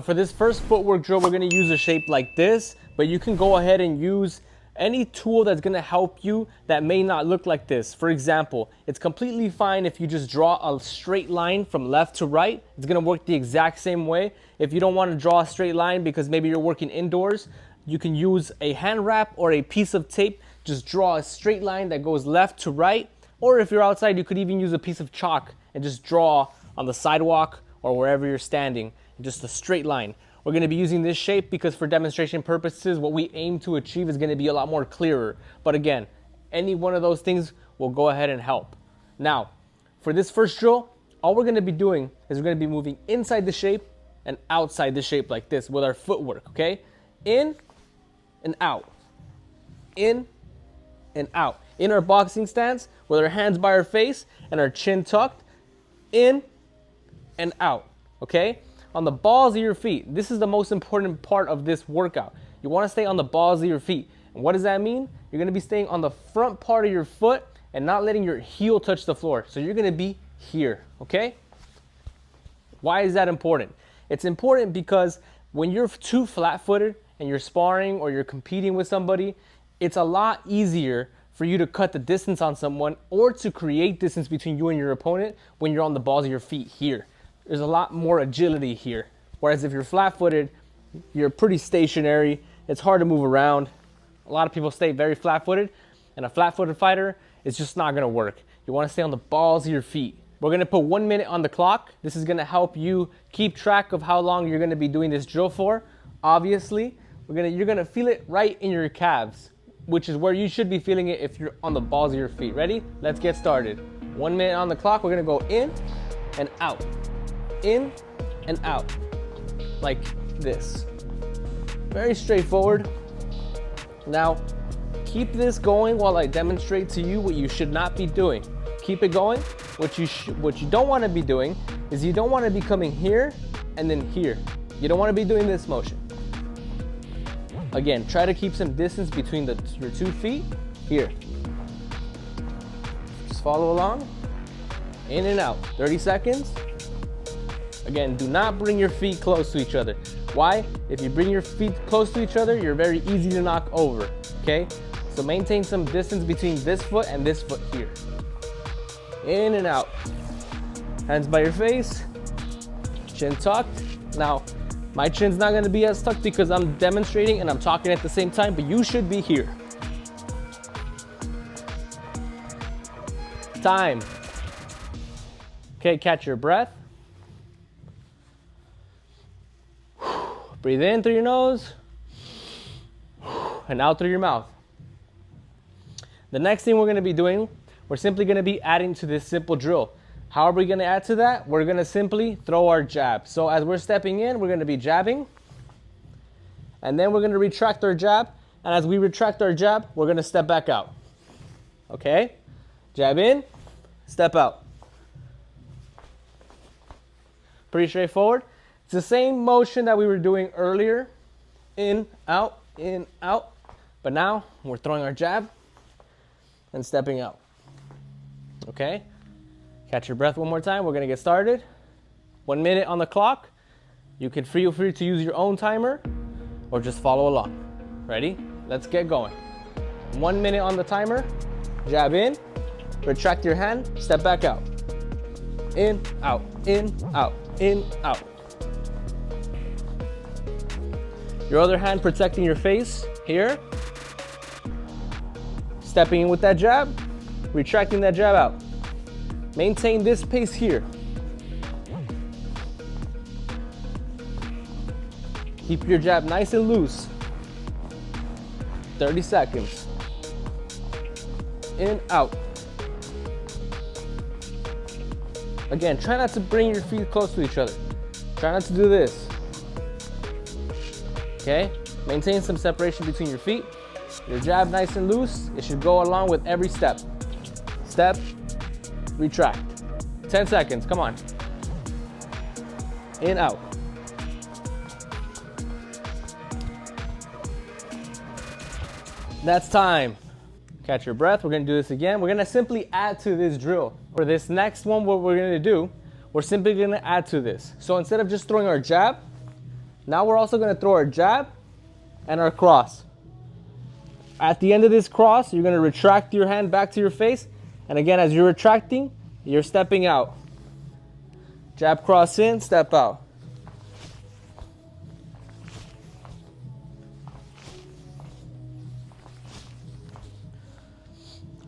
For this first footwork drill, we're going to use a shape like this, but you can go ahead and use any tool that's going to help you that may not look like this. For example, it's completely fine if you just draw a straight line from left to right. It's going to work the exact same way. If you don't want to draw a straight line because maybe you're working indoors, you can use a hand wrap or a piece of tape. Just draw a straight line that goes left to right. Or if you're outside, you could even use a piece of chalk and just draw on the sidewalk or wherever you're standing, just a straight line. We're going to be using this shape because for demonstration purposes, what we aim to achieve is going to be a lot more clearer. But again, any one of those things will go ahead and help. Now, for this first drill, all we're going to be doing is we're going to be moving inside the shape and outside the shape like this with our footwork, okay? In and out. In and out. In our boxing stance with our hands by our face and our chin tucked. In and out, okay? On the balls of your feet. This is the most important part of this workout. You want to stay on the balls of your feet. And what does that mean? You're going to be staying on the front part of your foot and not letting your heel touch the floor. So you're going to be here, okay? Why is that important? It's important because when you're too flat-footed and you're sparring or you're competing with somebody, it's a lot easier for you to cut the distance on someone or to create distance between you and your opponent when you're on the balls of your feet here. There's a lot more agility here. Whereas if you're flat-footed, you're pretty stationary. It's hard to move around. A lot of people stay very flat-footed, and a flat-footed fighter is just not gonna work. You wanna stay on the balls of your feet. We're gonna put 1 minute on the clock. This is gonna help you keep track of how long you're gonna be doing this drill for. Obviously, you're gonna feel it right in your calves, which is where you should be feeling it if you're on the balls of your feet. Ready? Let's get started. 1 minute on the clock. We're gonna go in and out. In and out, like this. Very straightforward. Now, keep this going while I demonstrate to you what you should not be doing. Keep it going. What you don't want to be doing is you don't want to be coming here and then here. You don't want to be doing this motion. Again, try to keep some distance between your 2 feet here. Just follow along. In and out. 30 seconds. Again, do not bring your feet close to each other. Why? If you bring your feet close to each other, you're very easy to knock over, okay? So maintain some distance between this foot and this foot here. In and out. Hands by your face, chin tucked. Now, my chin's not gonna be as tucked because I'm demonstrating and I'm talking at the same time, but you should be here. Time. Okay, catch your breath. Breathe in through your nose and out through your mouth. The next thing we're going to be doing, we're simply going to be adding to this simple drill. How are we going to add to that? We're going to simply throw our jab. So as we're stepping in, we're going to be jabbing. And then we're going to retract our jab. And as we retract our jab, we're going to step back out. Okay? Jab in, step out. Pretty straightforward. It's the same motion that we were doing earlier. In, out, but now we're throwing our jab and stepping out. Okay? Catch your breath one more time. We're gonna get started. 1 minute on the clock. You can feel free to use your own timer or just follow along. Ready? Let's get going. 1 minute on the timer. Jab in, retract your hand, step back out. In, out, in, out, in, out. Your other hand protecting your face here. Stepping in with that jab, retracting that jab out. Maintain this pace here. Keep your jab nice and loose. 30 seconds. In, out. Again, try not to bring your feet close to each other. Try not to do this. Okay? Maintain some separation between your feet. Your jab nice and loose. It should go along with every step. Step, retract. 10 seconds, come on. In, out. That's time. Catch your breath. We're gonna do this again. We're gonna simply add to this drill. For this next one, what we're gonna do, we're simply gonna add to this. So instead of just throwing our jab, Now we're also gonna throw our jab and our cross. At the end of this cross, you're gonna retract your hand back to your face. And again, as you're retracting, you're stepping out. Jab, cross in, step out.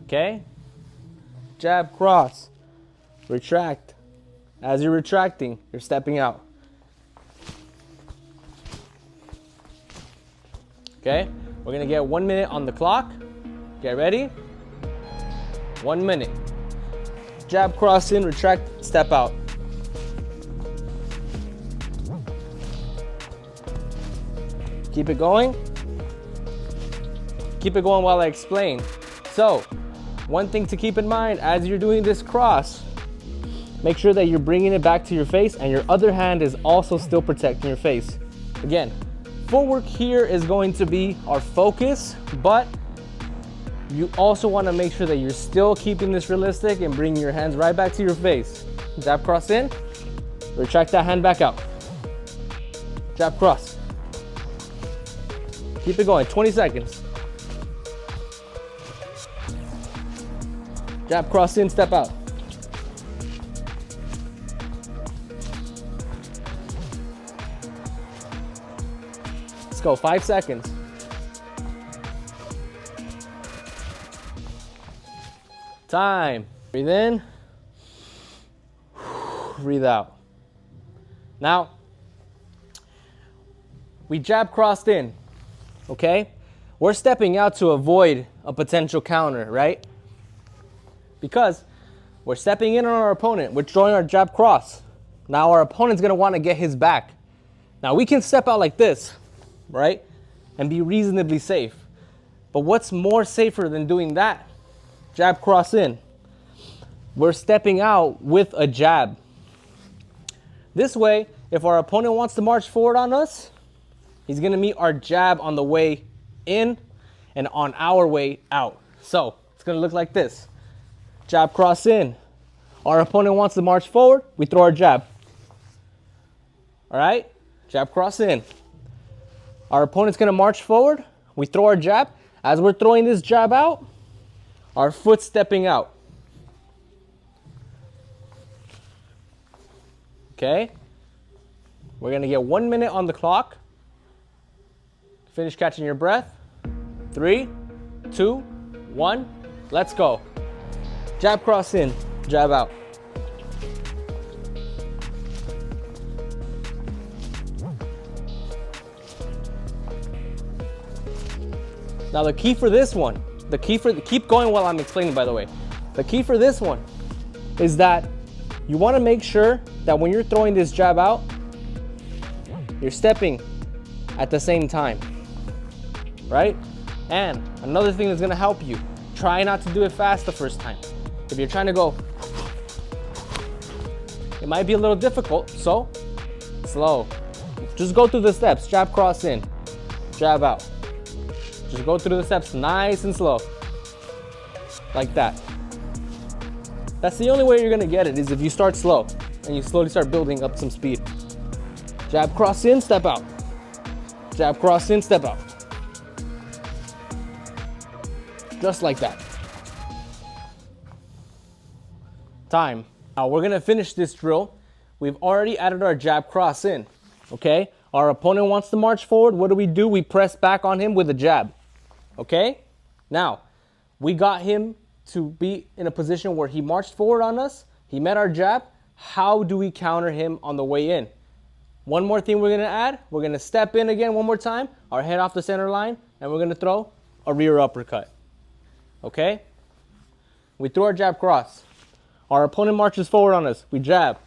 Okay? Jab, cross, retract. As you're retracting, you're stepping out. Okay? We're gonna get 1 minute on the clock. Get ready. 1 minute. Jab, cross in, retract, step out. Keep it going. Keep it going while I explain. So, one thing to keep in mind as you're doing this cross, make sure that you're bringing it back to your face and your other hand is also still protecting your face. Again, footwork here is going to be our focus, but you also want to make sure that you're still keeping this realistic and bringing your hands right back to your face. Jab, cross in, retract that hand back out. Jab, cross. Keep it going, 20 seconds. Jab, cross in, step out. Let's go, 5 seconds. Time. Breathe in. Breathe out. Now, we jab crossed in, okay? We're stepping out to avoid a potential counter, right? Because we're stepping in on our opponent. We're throwing our jab cross. Now our opponent's gonna wanna get his back. Now we can step out like this, right? And be reasonably safe. But what's more safer than doing that? Jab, cross in. We're stepping out with a jab. This way, if our opponent wants to march forward on us, he's gonna meet our jab on the way in and on our way out. So it's gonna look like this. Jab, cross in. Our opponent wants to march forward, we throw our jab. All right? Jab, cross in. Our opponent's gonna march forward, we throw our jab. As we're throwing this jab out, our foot stepping out. Okay? We're gonna get 1 minute on the clock. Finish catching your breath. 3, 2, 1, let's go. Jab, cross in, jab out. Now the key for this one, keep going while I'm explaining, by the way. The key for this one is that you want to make sure that when you're throwing this jab out, you're stepping at the same time, right? And another thing that's going to help you, try not to do it fast the first time. If you're trying to go, it might be a little difficult, so slow. Just go through the steps. Jab, cross in, jab out. Just go through the steps nice and slow, like that. That's the only way you're gonna get it, is if you start slow and you slowly start building up some speed. Jab, cross in, step out. Jab, cross in, step out. Just like that. Time. Now we're gonna finish this drill. We've already added our jab, cross in, okay? Our opponent wants to march forward. What do? We press back on him with a jab, okay? Now, we got him to be in a position where he marched forward on us. He met our jab. How do we counter him on the way in? One more thing we're gonna add. We're gonna step in again one more time, our head off the center line, and we're gonna throw a rear uppercut, okay? We throw our jab cross. Our opponent marches forward on us. We jab,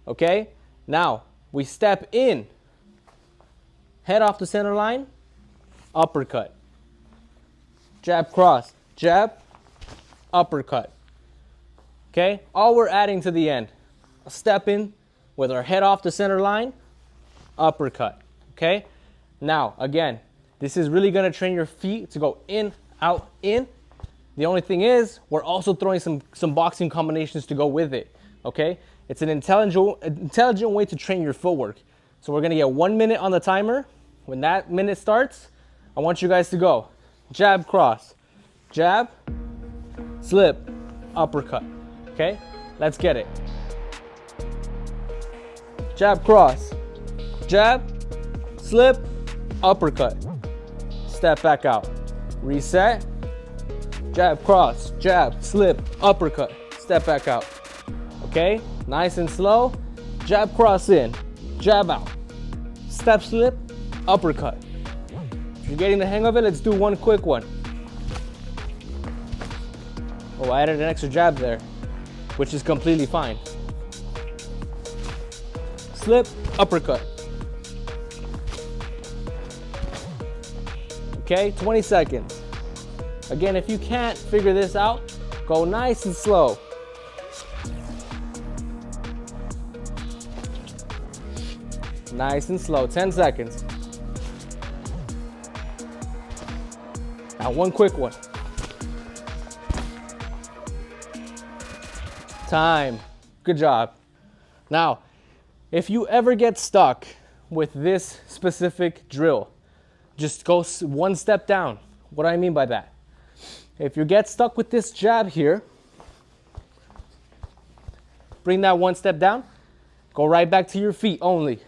okay? Now, we step in, head off the center line, uppercut. Jab, cross, jab, uppercut. Okay? All we're adding to the end. A step in with our head off the center line, uppercut. Okay? Now, again, this is really going to train your feet to go in, out, in. The only thing is, we're also throwing some boxing combinations to go with it. Okay? It's an intelligent way to train your footwork. So we're gonna get 1 minute on the timer. When that minute starts, I want you guys to go jab, cross, jab, slip, uppercut. Okay, let's get it. Jab, cross, jab, slip, uppercut. Step back out. Reset. Jab, cross, jab, slip, uppercut. Step back out. Okay, nice and slow. Jab, cross in, jab out. Step, slip, uppercut. If you're getting the hang of it, let's do one quick one. Oh, I added an extra jab there, which is completely fine. Slip, uppercut. Okay, 20 seconds. Again, if you can't figure this out, go nice and slow. Nice and slow, 10 seconds. Now one quick one. Time, good job. Now, if you ever get stuck with this specific drill, just go one step down. What do I mean by that? If you get stuck with this jab here, bring that one step down, go right back to your feet only.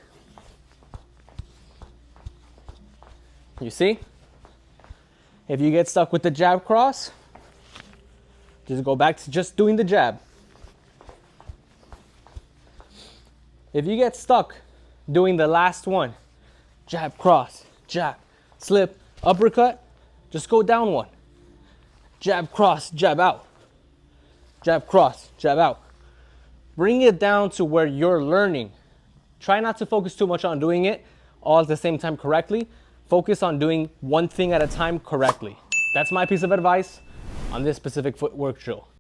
You see? If you get stuck with the jab cross, just go back to just doing the jab. If you get stuck doing the last one, jab cross, jab, slip, uppercut, just go down one. Jab, cross, jab out. Jab, cross, jab out. Bring it down to where you're learning. Try not to focus too much on doing it all at the same time correctly. Focus on doing one thing at a time correctly. That's my piece of advice on this specific footwork drill.